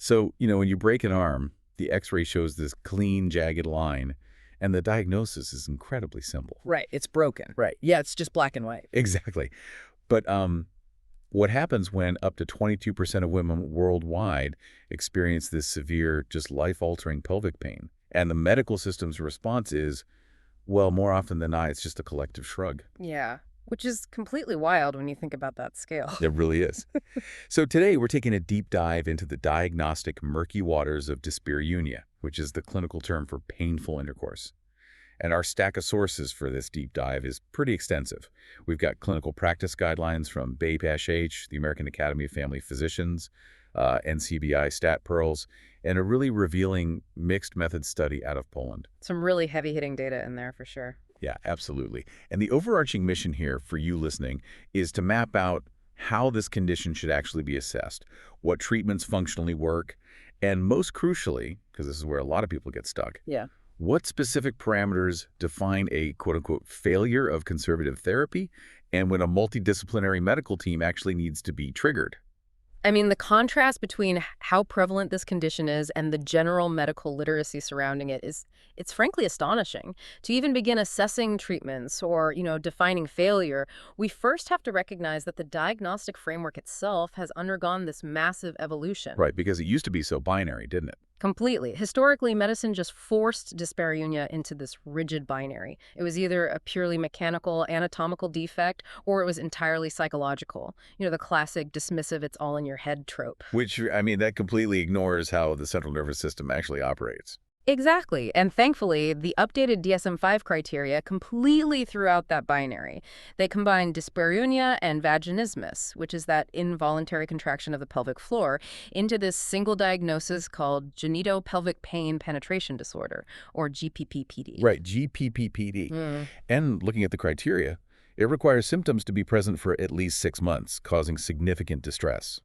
So, when you break an arm, the X-ray shows this clean, jagged line, and the diagnosis is incredibly simple. Right, it's broken. Right. Yeah, it's just black and white. Exactly. But what happens when up to 22% of women worldwide experience this severe, just life-altering pelvic pain? And the medical system's response is, well, more often than not, it's just a collective shrug. Yeah, which is completely wild when you think about that scale. It really is. So today we're taking a deep dive into the diagnostic murky waters of dyspareunia, which is the clinical term for painful intercourse. And our stack of sources for this deep dive is pretty extensive. We've got clinical practice guidelines from BAPE-H, the American Academy of Family Physicians, NCBI Stat Pearls, and a really revealing mixed method study out of Poland. Some really heavy-hitting data in there for sure. Yeah, absolutely. And the overarching mission here for you listening is to map out how this condition should actually be assessed, what treatments functionally work, and most crucially, because this is where a lot of people get stuck, Yeah. what specific parameters define a quote-unquote failure of conservative therapy and when a multidisciplinary medical team actually needs to be triggered? I mean, the contrast between how prevalent this condition is and the general medical literacy surrounding it it's frankly astonishing. To even begin assessing treatments or, defining failure, we first have to recognize that the diagnostic framework itself has undergone this massive evolution. Right, because it used to be so binary, didn't it? Completely. Historically, medicine just forced dyspareunia into this rigid binary. It was either a purely mechanical, anatomical defect, or it was entirely psychological. The classic dismissive, it's all in your head trope. Which, I mean, that completely ignores how the central nervous system actually operates. Exactly. And thankfully, the updated DSM-5 criteria completely threw out that binary. They combine dyspareunia and vaginismus, which is that involuntary contraction of the pelvic floor, into this single diagnosis called genitopelvic pain penetration disorder, or GPPPD. Right, GPPPD. And looking at the criteria, it requires symptoms to be present for at least 6 months, causing significant distress.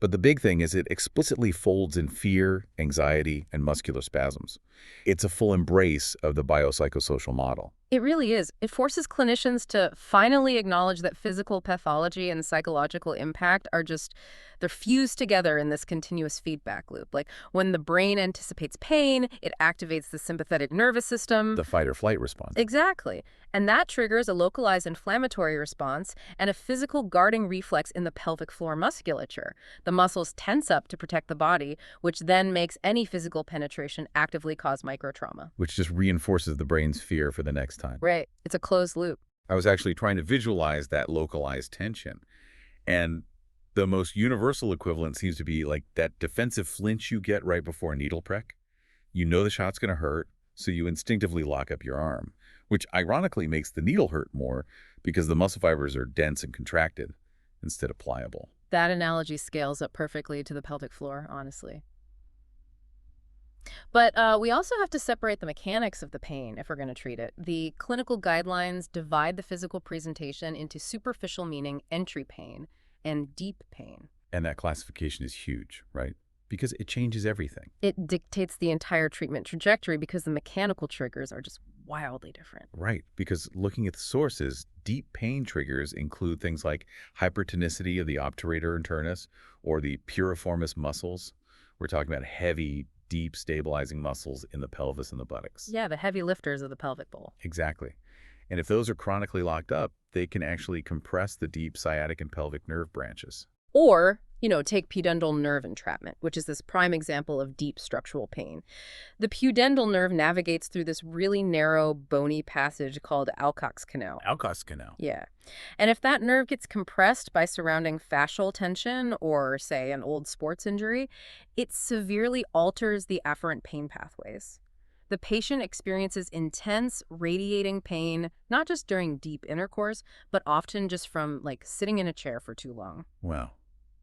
But the big thing is it explicitly folds in fear, anxiety, and muscular spasms. It's a full embrace of the biopsychosocial model. It really is. It forces clinicians to finally acknowledge that physical pathology and psychological impact they're fused together in this continuous feedback loop. Like when the brain anticipates pain, it activates the sympathetic nervous system. The fight or flight response. Exactly. And that triggers a localized inflammatory response and a physical guarding reflex in the pelvic floor musculature. The muscles tense up to protect the body, which then makes any physical penetration actively cause microtrauma. Which just reinforces the brain's fear for the next time. Right. It's a closed loop. I was actually trying to visualize that localized tension. And the most universal equivalent seems to be like that defensive flinch you get right before a needle prick. You know the shot's going to hurt, so you instinctively lock up your arm, which ironically makes the needle hurt more because the muscle fibers are dense and contracted instead of pliable. That analogy scales up perfectly to the pelvic floor, honestly. But we also have to separate the mechanics of the pain if we're going to treat it. The clinical guidelines divide the physical presentation into superficial, meaning entry pain, and deep pain. And that classification is huge, right? Because it changes everything. It dictates the entire treatment trajectory because the mechanical triggers are just wildly different. Right, because looking at the sources, deep pain triggers include things like hypertonicity of the obturator internus or the piriformis muscles. We're talking about heavy, deep stabilizing muscles in the pelvis and the buttocks. Yeah, the heavy lifters of the pelvic bowl. Exactly. And if those are chronically locked up, they can actually compress the deep sciatic and pelvic nerve branches. Or, take pudendal nerve entrapment, which is this prime example of deep structural pain. The pudendal nerve navigates through this really narrow, bony passage called Alcock's canal. Alcock's canal. Yeah. And if that nerve gets compressed by surrounding fascial tension or, say, an old sports injury, it severely alters the afferent pain pathways. The patient experiences intense, radiating pain, not just during deep intercourse, but often just from, sitting in a chair for too long. Wow.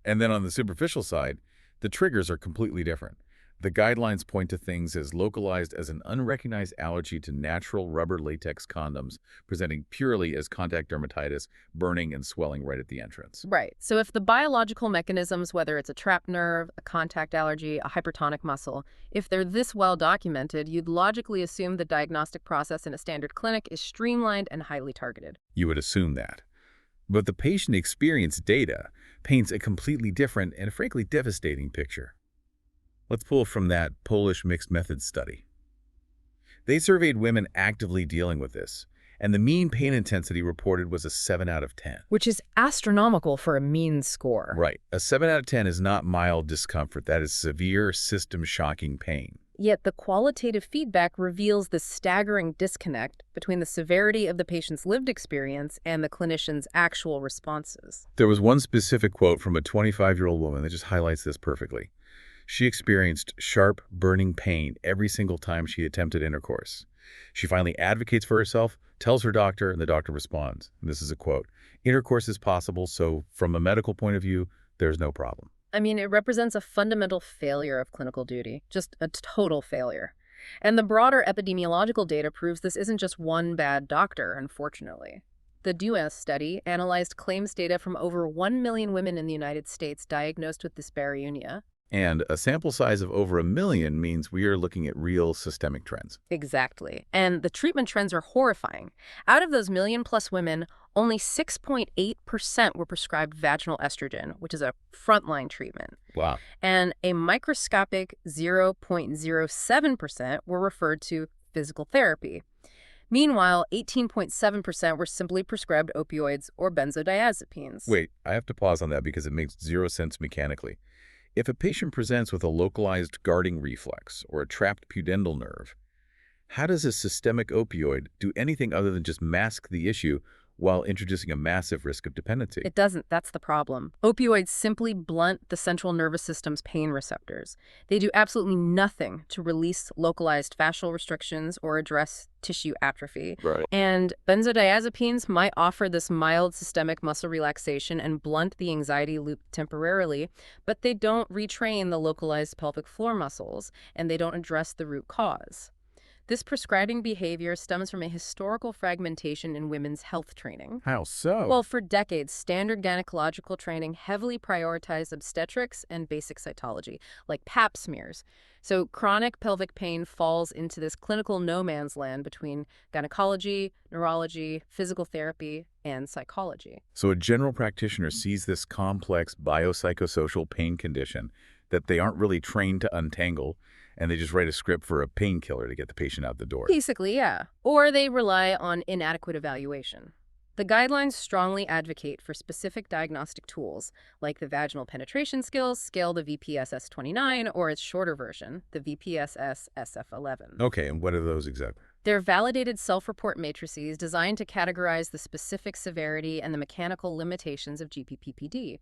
And then on the superficial side, the triggers are completely different. The guidelines point to things as localized as an unrecognized allergy to natural rubber latex condoms, presenting purely as contact dermatitis, burning and swelling right at the entrance. Right. So if the biological mechanisms, whether it's a trapped nerve, a contact allergy, a hypertonic muscle, if they're this well documented, you'd logically assume the diagnostic process in a standard clinic is streamlined and highly targeted. You would assume that. But the patient experience data paints a completely different and frankly devastating picture. Let's pull from that Polish mixed methods study. They surveyed women actively dealing with this, and the mean pain intensity reported was a 7 out of 10. Which is astronomical for a mean score. Right. A 7 out of 10 is not mild discomfort. That is severe system-shocking pain. Yet the qualitative feedback reveals the staggering disconnect between the severity of the patient's lived experience and the clinician's actual responses. There was one specific quote from a 25-year-old woman that just highlights this perfectly. She experienced sharp, burning pain every single time she attempted intercourse. She finally advocates for herself, tells her doctor, and the doctor responds. And this is a quote, "Intercourse is possible, so from a medical point of view, there's no problem." I mean, it represents a fundamental failure of clinical duty, just a total failure. And the broader epidemiological data proves this isn't just one bad doctor, unfortunately. The DUES study analyzed claims data from over 1 million women in the United States diagnosed with dyspareunia. And a sample size of over 1 million means we are looking at real systemic trends. Exactly. And the treatment trends are horrifying. Out of those million-plus women, only 6.8% were prescribed vaginal estrogen, which is a frontline treatment. Wow. And a microscopic 0.07% were referred to physical therapy. Meanwhile, 18.7% were simply prescribed opioids or benzodiazepines. Wait, I have to pause on that because it makes zero sense mechanically. If a patient presents with a localized guarding reflex or a trapped pudendal nerve, how does a systemic opioid do anything other than just mask the issue while introducing a massive risk of dependency? It doesn't. That's the problem. Opioids simply blunt the central nervous system's pain receptors. They do absolutely nothing to release localized fascial restrictions or address tissue atrophy. Right. And benzodiazepines might offer this mild systemic muscle relaxation and blunt the anxiety loop temporarily, but they don't retrain the localized pelvic floor muscles, and they don't address the root cause. This prescribing behavior stems from a historical fragmentation in women's health training. How so? Well, for decades, standard gynecological training heavily prioritized obstetrics and basic cytology, like pap smears. So chronic pelvic pain falls into this clinical no man's land between gynecology, neurology, physical therapy, and psychology. So a general practitioner sees this complex biopsychosocial pain condition that they aren't really trained to untangle, and they just write a script for a painkiller to get the patient out the door. Basically, yeah. Or they rely on inadequate evaluation. The guidelines strongly advocate for specific diagnostic tools, like the Vaginal Penetration Skills Scale, the VPSS-29, or its shorter version, the VPSS-SF-11. Okay, and what are those exactly? They're validated self-report matrices designed to categorize the specific severity and the mechanical limitations of GPPPD.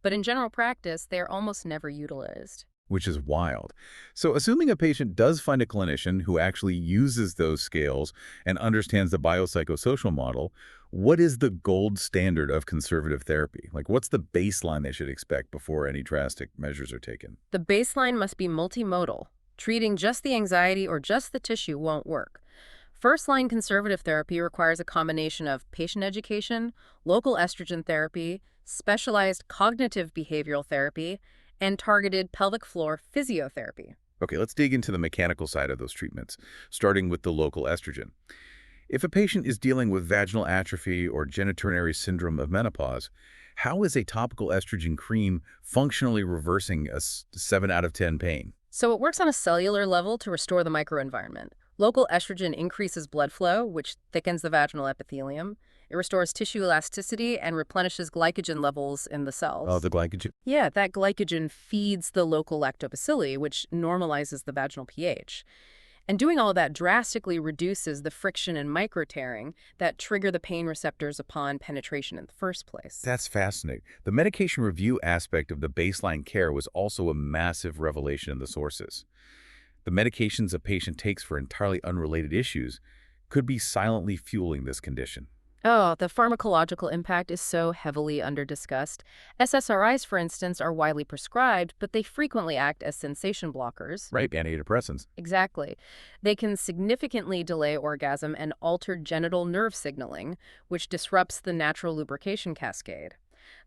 But in general practice, they are almost never utilized. Which is wild. So assuming a patient does find a clinician who actually uses those scales and understands the biopsychosocial model, what is the gold standard of conservative therapy? Like, what's the baseline they should expect before any drastic measures are taken? The baseline must be multimodal. Treating just the anxiety or just the tissue won't work. First-line conservative therapy requires a combination of patient education, local estrogen therapy, specialized cognitive behavioral therapy, and targeted pelvic floor physiotherapy. Okay, let's dig into the mechanical side of those treatments, starting with the local estrogen. If a patient is dealing with vaginal atrophy or genitourinary syndrome of menopause, how is a topical estrogen cream functionally reversing a 7 out of 10 pain? So it works on a cellular level to restore the microenvironment. Local estrogen increases blood flow, which thickens the vaginal epithelium. It restores tissue elasticity and replenishes glycogen levels in the cells. Oh, the glycogen? Yeah, that glycogen feeds the local lactobacilli, which normalizes the vaginal pH. And doing all of that drastically reduces the friction and micro-tearing that trigger the pain receptors upon penetration in the first place. That's fascinating. The medication review aspect of the baseline care was also a massive revelation in the sources. The medications a patient takes for entirely unrelated issues could be silently fueling this condition. Oh, the pharmacological impact is so heavily under-discussed. SSRIs, for instance, are widely prescribed, but they frequently act as sensation blockers. Right, antidepressants. Exactly. They can significantly delay orgasm and alter genital nerve signaling, which disrupts the natural lubrication cascade.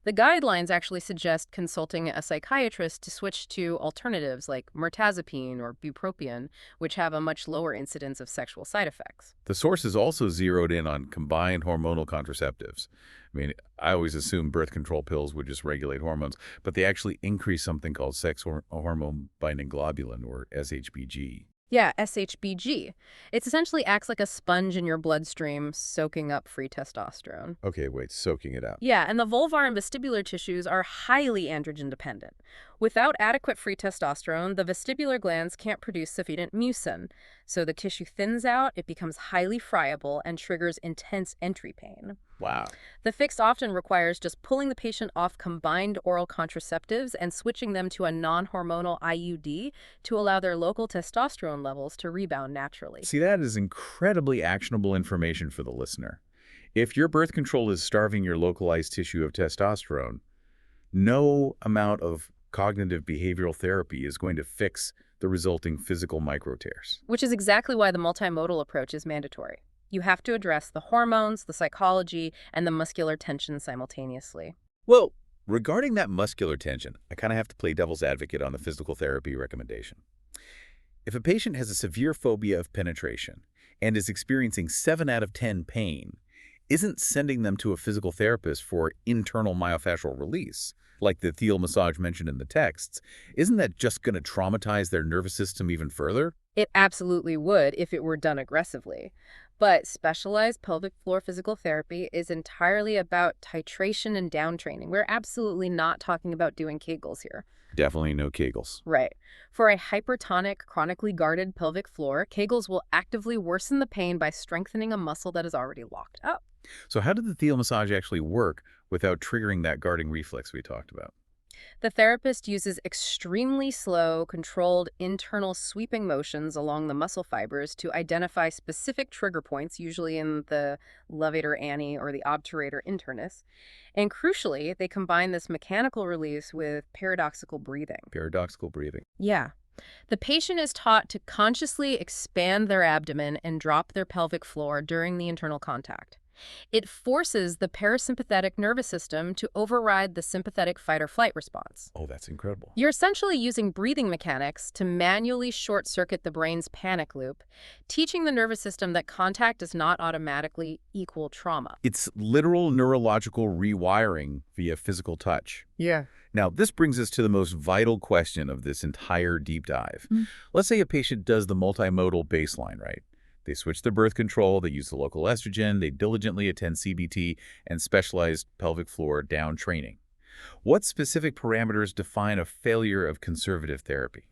The guidelines actually suggest consulting a psychiatrist to switch to alternatives like mirtazapine or bupropion, which have a much lower incidence of sexual side effects. The sources also zeroed in on combined hormonal contraceptives. I mean, I always assumed birth control pills would just regulate hormones, but they actually increase something called hormone binding globulin, or SHBG. Yeah, SHBG. It essentially acts like a sponge in your bloodstream, soaking up free testosterone. Okay, wait, soaking it up. Yeah, and the vulvar and vestibular tissues are highly androgen dependent. Without adequate free testosterone, the vestibular glands can't produce sufficient mucin. So the tissue thins out, it becomes highly friable, and triggers intense entry pain. Wow. The fix often requires just pulling the patient off combined oral contraceptives and switching them to a non-hormonal IUD to allow their local testosterone levels to rebound naturally. See, that is incredibly actionable information for the listener. If your birth control is starving your localized tissue of testosterone, no amount of cognitive behavioral therapy is going to fix the resulting physical microtears. Which is exactly why the multimodal approach is mandatory. You have to address the hormones, the psychology, and the muscular tension simultaneously. Well, regarding that muscular tension, I kind of have to play devil's advocate on the physical therapy recommendation. If a patient has a severe phobia of penetration and is experiencing 7 out of 10 pain, isn't sending them to a physical therapist for internal myofascial release, like the Thiel massage mentioned in the texts, isn't that just going to traumatize their nervous system even further? It absolutely would if it were done aggressively. But specialized pelvic floor physical therapy is entirely about titration and downtraining. We're absolutely not talking about doing Kegels here. Definitely no Kegels. Right. For a hypertonic, chronically guarded pelvic floor, Kegels will actively worsen the pain by strengthening a muscle that is already locked up. So how did the Thiel massage actually work without triggering that guarding reflex we talked about? The therapist uses extremely slow, controlled internal sweeping motions along the muscle fibers to identify specific trigger points, usually in the levator ani or the obturator internus. And crucially, they combine this mechanical release with paradoxical breathing. Paradoxical breathing. Yeah. The patient is taught to consciously expand their abdomen and drop their pelvic floor during the internal contact. It forces the parasympathetic nervous system to override the sympathetic fight-or-flight response. Oh, that's incredible. You're essentially using breathing mechanics to manually short-circuit the brain's panic loop, teaching the nervous system that contact does not automatically equal trauma. It's literal neurological rewiring via physical touch. Yeah. Now, this brings us to the most vital question of this entire deep dive. Let's say a patient does the multimodal baseline, right? They switch their birth control, they use the local estrogen, they diligently attend CBT and specialized pelvic floor down training. What specific parameters define a failure of conservative therapy?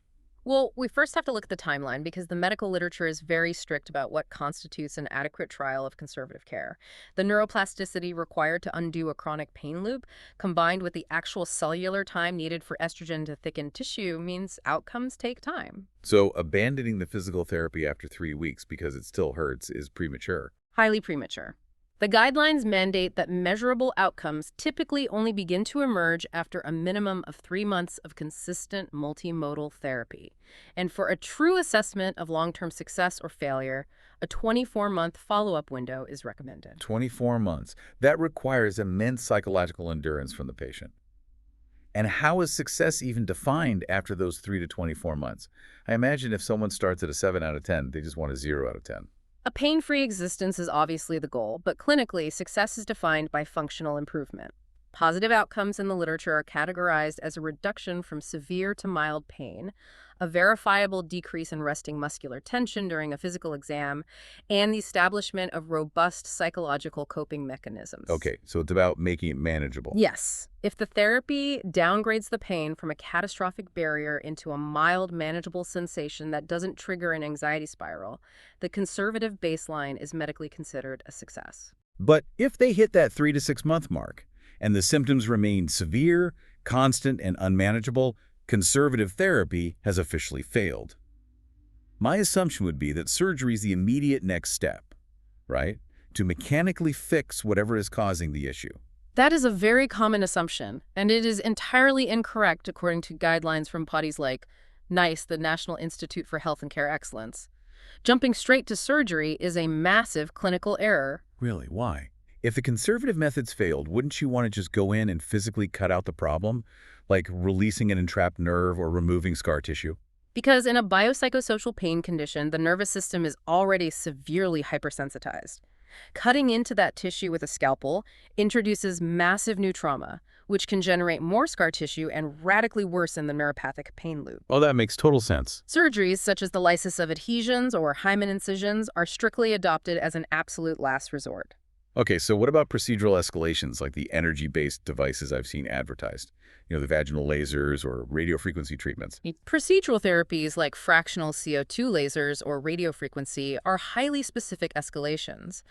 Well, we first have to look at the timeline because the medical literature is very strict about what constitutes an adequate trial of conservative care. The neuroplasticity required to undo a chronic pain loop, combined with the actual cellular time needed for estrogen to thicken tissue, means outcomes take time. So abandoning the physical therapy after 3 weeks because it still hurts is premature. Highly premature. The guidelines mandate that measurable outcomes typically only begin to emerge after a minimum of 3 months of consistent multimodal therapy. And for a true assessment of long-term success or failure, a 24-month follow-up window is recommended. 24 months. That requires immense psychological endurance from the patient. And how is success even defined after those 3 to 24 months? I imagine if someone starts at a 7 out of 10, they just want a 0 out of 10. A pain-free existence is obviously the goal, but clinically, success is defined by functional improvement. Positive outcomes in the literature are categorized as a reduction from severe to mild pain, a verifiable decrease in resting muscular tension during a physical exam, and the establishment of robust psychological coping mechanisms. Okay, so it's about making it manageable. Yes. If the therapy downgrades the pain from a catastrophic barrier into a mild, manageable sensation that doesn't trigger an anxiety spiral, the conservative baseline is medically considered a success. But if they hit that 3 to 6 month mark, and the symptoms remain severe, constant, and unmanageable, conservative therapy has officially failed. My assumption would be that surgery is the immediate next step, right? To mechanically fix whatever is causing the issue. That is a very common assumption, and it is entirely incorrect according to guidelines from bodies like NICE, the National Institute for Health and Care Excellence. Jumping straight to surgery is a massive clinical error. Really, why? If the conservative methods failed, wouldn't you want to just go in and physically cut out the problem, like releasing an entrapped nerve or removing scar tissue? Because in a biopsychosocial pain condition, the nervous system is already severely hypersensitized. Cutting into that tissue with a scalpel introduces massive new trauma, which can generate more scar tissue and radically worsen the neuropathic pain loop. Oh, that makes total sense. Surgeries such as the lysis of adhesions or hymen incisions are strictly adopted as an absolute last resort. Okay, so what about procedural escalations like the energy-based devices I've seen advertised? The vaginal lasers or radiofrequency treatments. Procedural therapies like fractional CO2 lasers or radiofrequency are highly specific escalations.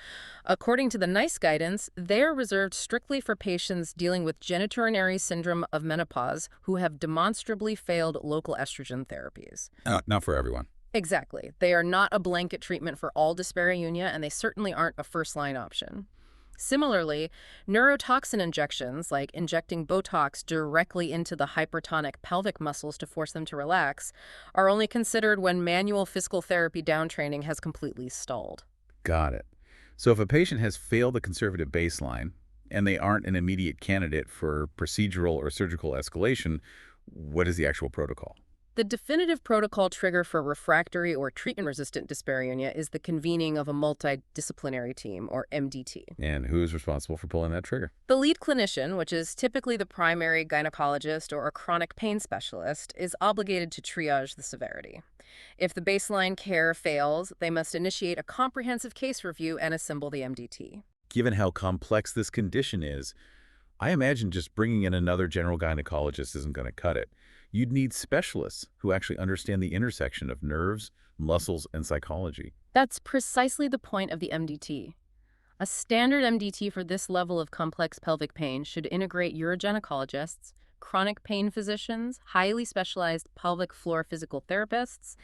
According to the NICE guidance, they are reserved strictly for patients dealing with genitourinary syndrome of menopause who have demonstrably failed local estrogen therapies. Not for everyone. Exactly. They are not a blanket treatment for all dyspareunia, and they certainly aren't a first-line option. Similarly, neurotoxin injections, like injecting Botox directly into the hypertonic pelvic muscles to force them to relax, are only considered when manual physical therapy downtraining has completely stalled. Got it. So if a patient has failed the conservative baseline and they aren't an immediate candidate for procedural or surgical escalation, what is the actual protocol? The definitive protocol trigger for refractory or treatment-resistant dyspareunia is the convening of a multidisciplinary team, or MDT. And who is responsible for pulling that trigger? The lead clinician, which is typically the primary gynecologist or a chronic pain specialist, is obligated to triage the severity. If the baseline care fails, they must initiate a comprehensive case review and assemble the MDT. Given how complex this condition is, I imagine just bringing in another general gynecologist isn't going to cut it. You'd need specialists who actually understand the intersection of nerves, muscles, and psychology. That's precisely the point of the MDT. A standard MDT for this level of complex pelvic pain should integrate urogynecologists, chronic pain physicians, highly specialized pelvic floor physical therapists,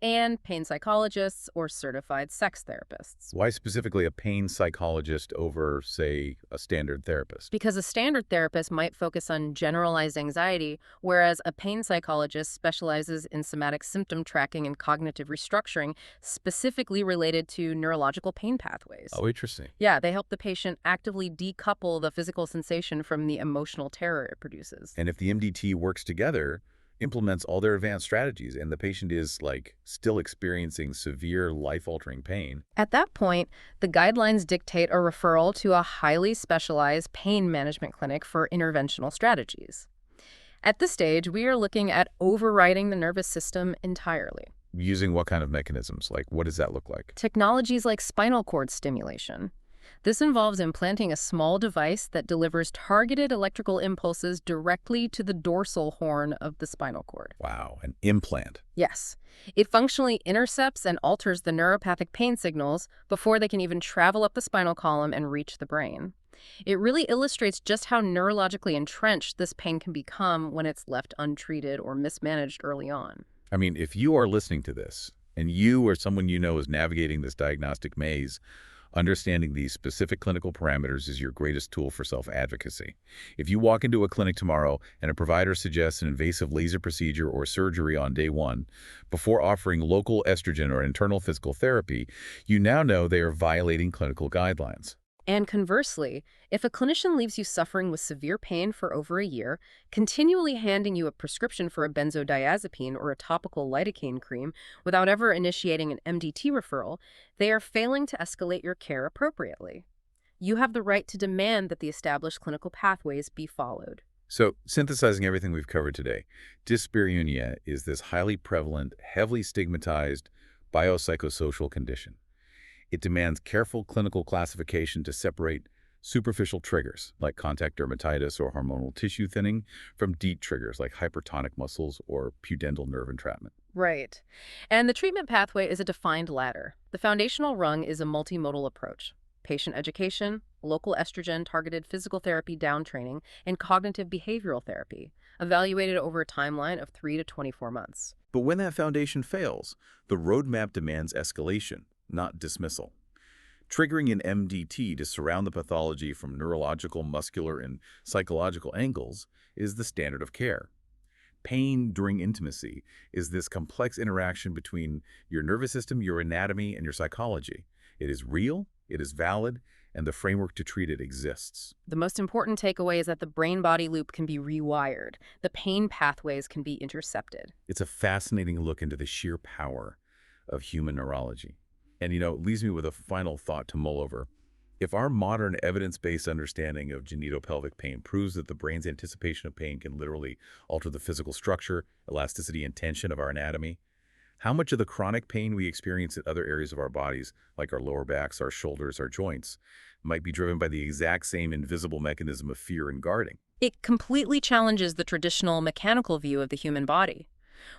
and pain psychologists or certified sex therapists. Why specifically a pain psychologist over, say, a standard therapist? Because a standard therapist might focus on generalized anxiety, whereas a pain psychologist specializes in somatic symptom tracking and cognitive restructuring specifically related to neurological pain pathways. Oh, interesting. Yeah, they help the patient actively decouple the physical sensation from the emotional terror it produces. And if the MDT works together, implements all their advanced strategies, and the patient is, still experiencing severe life-altering pain. At that point, the guidelines dictate a referral to a highly specialized pain management clinic for interventional strategies. At this stage, we are looking at overriding the nervous system entirely. Using what kind of mechanisms? What does that look like? Technologies like spinal cord stimulation. This involves implanting a small device that delivers targeted electrical impulses directly to the dorsal horn of the spinal cord. Wow, an implant. Yes. It functionally intercepts and alters the neuropathic pain signals before they can even travel up the spinal column and reach the brain. It really illustrates just how neurologically entrenched this pain can become when it's left untreated or mismanaged early on. I mean, if you are listening to this, and you or someone you know is navigating this diagnostic maze, understanding these specific clinical parameters is your greatest tool for self-advocacy. If you walk into a clinic tomorrow and a provider suggests an invasive laser procedure or surgery on day one, before offering local estrogen or internal physical therapy, you now know they are violating clinical guidelines. And conversely, if a clinician leaves you suffering with severe pain for over a year, continually handing you a prescription for a benzodiazepine or a topical lidocaine cream without ever initiating an MDT referral, they are failing to escalate your care appropriately. You have the right to demand that the established clinical pathways be followed. So, synthesizing everything we've covered today, dyspareunia is this highly prevalent, heavily stigmatized biopsychosocial condition. It demands careful clinical classification to separate superficial triggers, like contact dermatitis or hormonal tissue thinning, from deep triggers, like hypertonic muscles or pudendal nerve entrapment. Right. And the treatment pathway is a defined ladder. The foundational rung is a multimodal approach: patient education, local estrogen-targeted physical therapy downtraining, and cognitive behavioral therapy, evaluated over a timeline of 3 to 24 months. But when that foundation fails, the roadmap demands escalation, not dismissal. Triggering an MDT to surround the pathology from neurological, muscular, and psychological angles is the standard of care. Pain during intimacy is this complex interaction between your nervous system, your anatomy, and your psychology. It is real, it is valid, and the framework to treat it exists. The most important takeaway is that the brain-body loop can be rewired. The pain pathways can be intercepted. It's a fascinating look into the sheer power of human neurology. And, it leaves me with a final thought to mull over. If our modern evidence-based understanding of genitopelvic pain proves that the brain's anticipation of pain can literally alter the physical structure, elasticity, and tension of our anatomy, how much of the chronic pain we experience in other areas of our bodies, like our lower backs, our shoulders, our joints, might be driven by the exact same invisible mechanism of fear and guarding? It completely challenges the traditional mechanical view of the human body.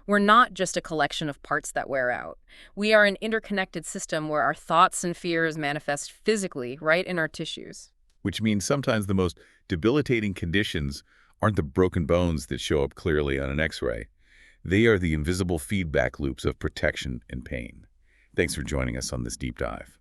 We're not just a collection of parts that wear out. We are an interconnected system where our thoughts and fears manifest physically, right in our tissues. Which means sometimes the most debilitating conditions aren't the broken bones that show up clearly on an X-ray. They are the invisible feedback loops of protection and pain. Thanks for joining us on this deep dive.